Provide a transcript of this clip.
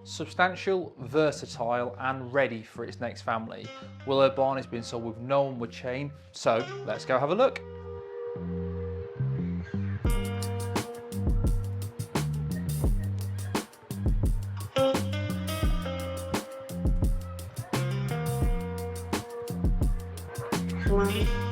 Substantial, versatile and ready for its next family, Willow barn has been sold with no onward chain, so let's go have a look. Wow.